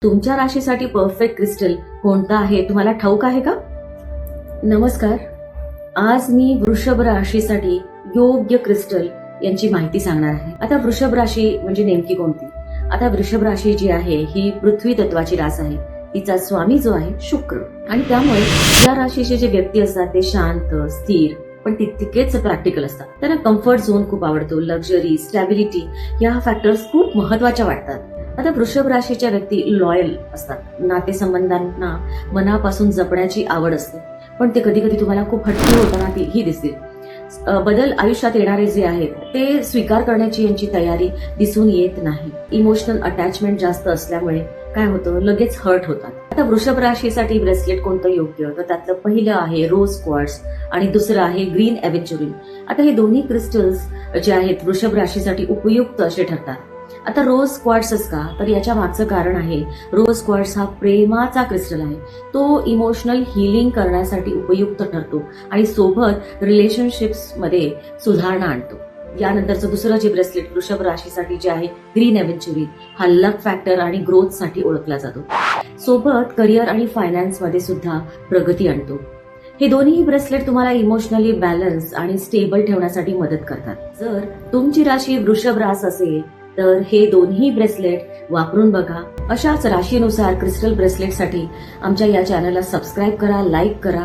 तुमच्या राशीसाठी perfect crystal कोणतं आहे तुम्हाला ठाऊक आहे का? नमस्कार. आज मी वृषभ राशीसाठी योग्य क्रिस्टल यांची माहिती सांगणार आहे. आता वृषभ राशी म्हणजे नेमकी कोणती? आता वृषभ राशी जी आहे ही पृथ्वी तत्वाची रास आहे. तिचा स्वामी जो आहे शुक्र, आणि त्यामुळे या राशीचे जे व्यक्ती असतात ते शांत, स्थिर पण तितकेच प्रॅक्टिकल असतात. त्यांना कम्फर्ट झोन खूप आवडतो. लक्झरी, स्टॅबिलिटी या फॅक्टर्स खूप महत्वाच्या वाटतात. आता वृषभ राशीच्या व्यक्ती लॉयल असतात. नातेसंबंधांना मनापासून जपण्याची आवड असते, पण ते कधी कधी तुम्हाला खूप हट्टी होताना ही दिसतील. बदल आयुष्यात येणारे जे आहेत ते स्वीकार करण्याची यांची तयारी दिसून येत नाही. इमोशनल अटॅचमेंट जास्त असल्यामुळे काय होतं, लगेच हर्ट होतात. आता वृषभ राशीसाठी ब्रेसलेट कोणतं योग्य, तर त्यातलं पहिलं आहे रोज क्वार्ट्स आणि दुसरं आहे ग्रीन एव्हेंचुरिन. आता हे दोन्ही क्रिस्टल्स जे आहेत वृषभ राशीसाठी उपयुक्त असे ठरतात. आता रोज क्वार्ट्सच का, तर याच्या मागचं कारण आहे रोज क्वार्ट्स हा प्रेमाचा क्रिस्टल आहे. तो इमोशनल हिलिंग करण्यासाठी उपयुक्त ठरतो आणि सोबत रिलेशनशिप्स मध्ये सुधारणा आणतो. यानंतरचं दुसरं जे ब्रेसलेट वृषभ राशीसाठी जे आहे ग्रीन एव्हेंचुरी, हा लक फॅक्टर आणि ग्रोथ साठी ओळखला जातो. सोबत करिअर आणि फायनान्स मध्ये सुद्धा प्रगती आणतो. हे दोन्ही ब्रेसलेट तुम्हाला इमोशनली बॅलन्स आणि स्टेबल ठेवण्यासाठी मदत करतात. जर तुमची राशी वृषभ रास असेल तर हे दोन्ही ब्रेसलेट वापरून बघा. अशाच राशीनुसार क्रिस्टल ब्रेसलेटसाठी आमच्या या चॅनलला सबस्क्राईब करा, लाईक करा.